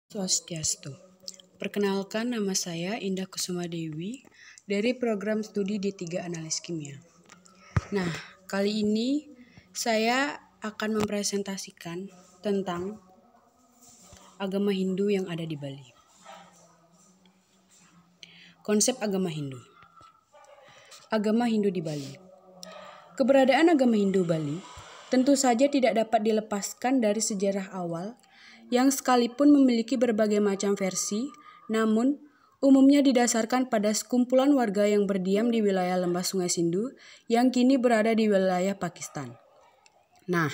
Swastiastu. Perkenalkan, nama saya Indah Kusuma Dewi dari program studi D3 Analis Kimia. Nah, kali ini saya akan mempresentasikan tentang agama Hindu yang ada di Bali. Konsep agama Hindu. Agama Hindu di Bali. Keberadaan agama Hindu Bali tentu saja tidak dapat dilepaskan dari sejarah awal yang sekalipun memiliki berbagai macam versi, namun umumnya didasarkan pada sekumpulan warga yang berdiam di wilayah lembah Sungai Sindu yang kini berada di wilayah Pakistan. Nah,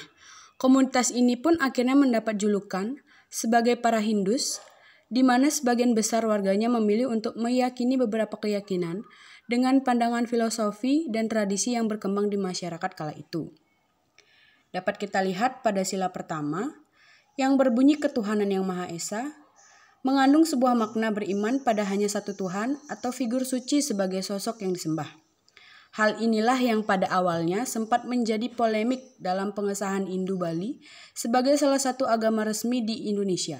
komunitas ini pun akhirnya mendapat julukan sebagai para Hindus, di mana sebagian besar warganya memilih untuk meyakini beberapa keyakinan dengan pandangan filosofi dan tradisi yang berkembang di masyarakat kala itu. Dapat kita lihat pada sila pertama, yang berbunyi ketuhanan yang Maha Esa, mengandung sebuah makna beriman pada hanya satu Tuhan atau figur suci sebagai sosok yang disembah. Hal inilah yang pada awalnya sempat menjadi polemik dalam pengesahan Hindu Bali sebagai salah satu agama resmi di Indonesia,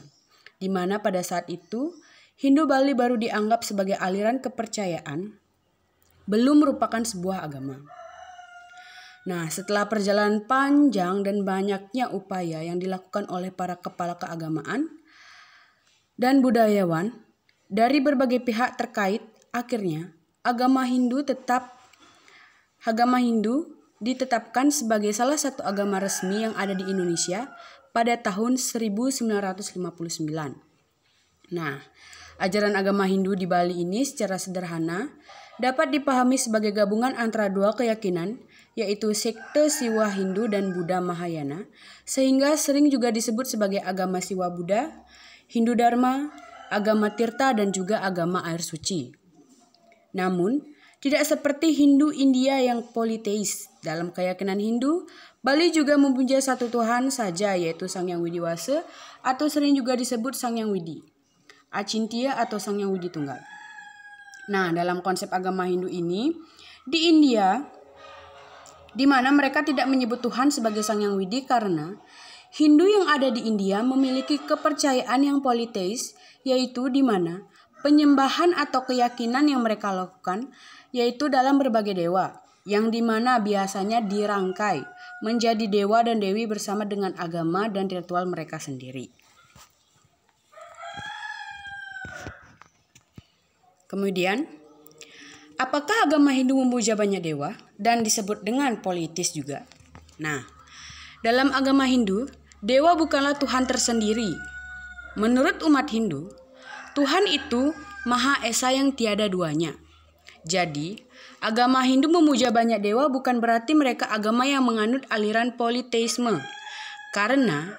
di mana pada saat itu Hindu Bali baru dianggap sebagai aliran kepercayaan, belum merupakan sebuah agama. Nah, setelah perjalanan panjang dan banyaknya upaya yang dilakukan oleh para kepala keagamaan dan budayawan dari berbagai pihak terkait, akhirnya agama Hindu ditetapkan sebagai salah satu agama resmi yang ada di Indonesia pada tahun 1959. Nah, ajaran agama Hindu di Bali ini secara sederhana dapat dipahami sebagai gabungan antara dua keyakinan, yaitu sekte Siwa Hindu dan Buddha Mahayana, sehingga sering juga disebut sebagai agama Siwa Buddha, Hindu Dharma, agama Tirta, dan juga agama air suci. Namun, tidak seperti Hindu India yang politeis. Dalam keyakinan Hindu, Bali juga mempunyai satu Tuhan saja, yaitu Sang Hyang Widi Wasa, atau sering juga disebut Sang Hyang Widi, Acintya atau Sang Hyang Widi Tunggal. Nah, dalam konsep agama Hindu ini, di India, di mana mereka tidak menyebut Tuhan sebagai Sang Hyang Widi karena Hindu yang ada di India memiliki kepercayaan yang politeis, yaitu di mana penyembahan atau keyakinan yang mereka lakukan yaitu dalam berbagai dewa, yang di mana biasanya dirangkai menjadi dewa dan dewi bersama dengan agama dan ritual mereka sendiri. Kemudian, apakah agama Hindu memuja banyak dewa dan disebut dengan politis juga? Nah, dalam agama Hindu, dewa bukanlah Tuhan tersendiri. Menurut umat Hindu, Tuhan itu Maha Esa yang tiada duanya. Jadi, agama Hindu memuja banyak dewa bukan berarti mereka agama yang menganut aliran politeisme. Karena,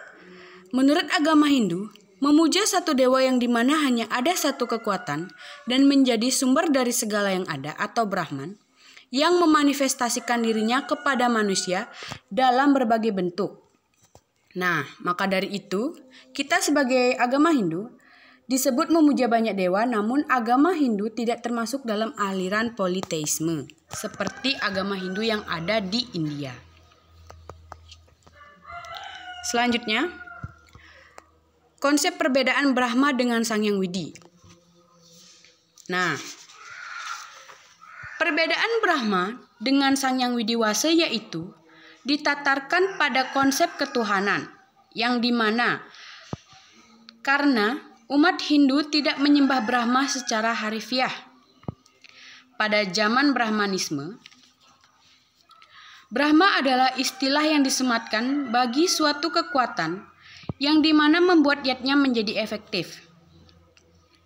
menurut agama Hindu, memuja satu dewa yang dimana hanya ada satu kekuatan dan menjadi sumber dari segala yang ada atau Brahman yang memanifestasikan dirinya kepada manusia dalam berbagai bentuk. Nah, maka dari itu kita sebagai agama Hindu disebut memuja banyak dewa, namun agama Hindu tidak termasuk dalam aliran politeisme seperti agama Hindu yang ada di India. Selanjutnya, konsep perbedaan Brahma dengan Sang Hyang Widi. Nah, perbedaan Brahma dengan Sang Hyang Widi Wasa yaitu ditatarkan pada konsep ketuhanan, yang dimana karena umat Hindu tidak menyembah Brahma secara harfiah. Pada zaman Brahmanisme, Brahma adalah istilah yang disematkan bagi suatu kekuatan yang dimana membuat yatnya menjadi efektif,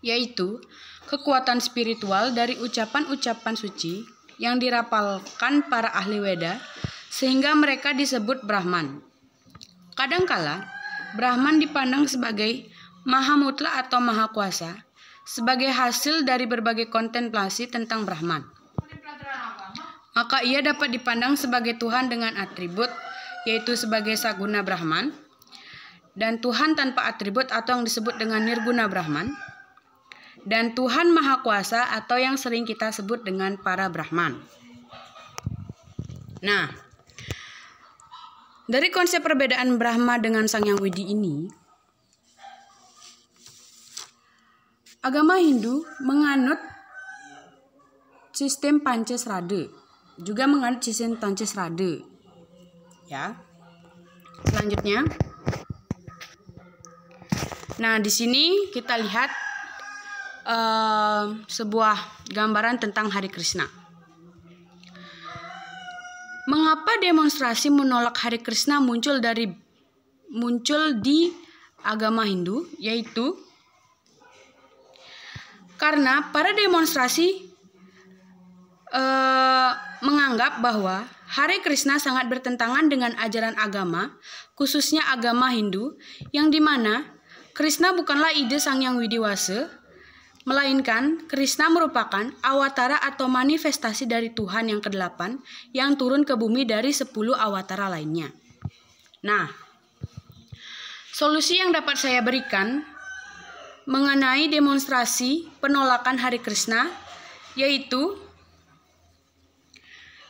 yaitu kekuatan spiritual dari ucapan-ucapan suci yang dirapalkan para ahli Weda sehingga mereka disebut Brahman. Kadangkala Brahman dipandang sebagai Maha Mutlak atau Maha Kuasa sebagai hasil dari berbagai kontemplasi tentang Brahman. Maka ia dapat dipandang sebagai Tuhan dengan atribut, yaitu sebagai Saguna Brahman, dan Tuhan tanpa atribut atau yang disebut dengan Nirguna Brahman, dan Tuhan Maha Kuasa atau yang sering kita sebut dengan para Brahman. Nah, dari konsep perbedaan Brahma dengan Sang Hyang Widi ini, agama Hindu menganut sistem Pancasrada, juga menganut sistem Pancasrada. Ya. Selanjutnya, nah di sini kita lihat sebuah gambaran tentang Hare Krishna. Mengapa demonstrasi menolak Hare Krishna muncul di agama Hindu? Yaitu karena para demonstrasi menganggap bahwa Hare Krishna sangat bertentangan dengan ajaran agama, khususnya agama Hindu, yang dimana Krishna bukanlah ide Sang Hyang Widiwasa, melainkan Krishna merupakan awatara atau manifestasi dari Tuhan yang ke-8 yang turun ke bumi dari 10 awatara lainnya. Nah, solusi yang dapat saya berikan mengenai demonstrasi penolakan Hare Krishna yaitu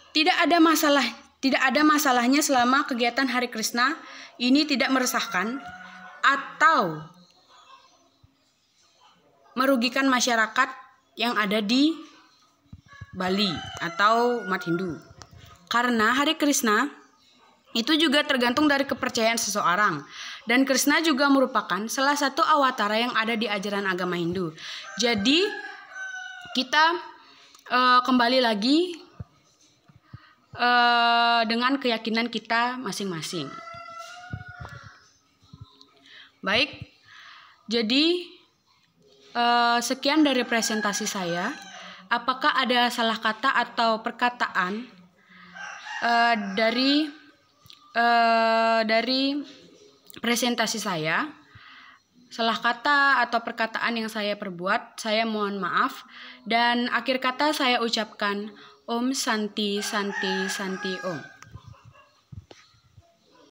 tidak ada masalahnya selama kegiatan Hare Krishna ini tidak meresahkan atau merugikan masyarakat yang ada di Bali atau umat Hindu. Karena Hare Krishna itu juga tergantung dari kepercayaan seseorang. Dan Krishna juga merupakan salah satu awatara yang ada di ajaran agama Hindu. Jadi kita kembali lagi dengan keyakinan kita masing-masing. Baik, jadi sekian dari presentasi saya. Apakah ada salah kata atau perkataan dari presentasi saya? Salah kata atau perkataan yang saya perbuat, saya mohon maaf. Dan akhir kata saya ucapkan Om Santi Santi Santi Om.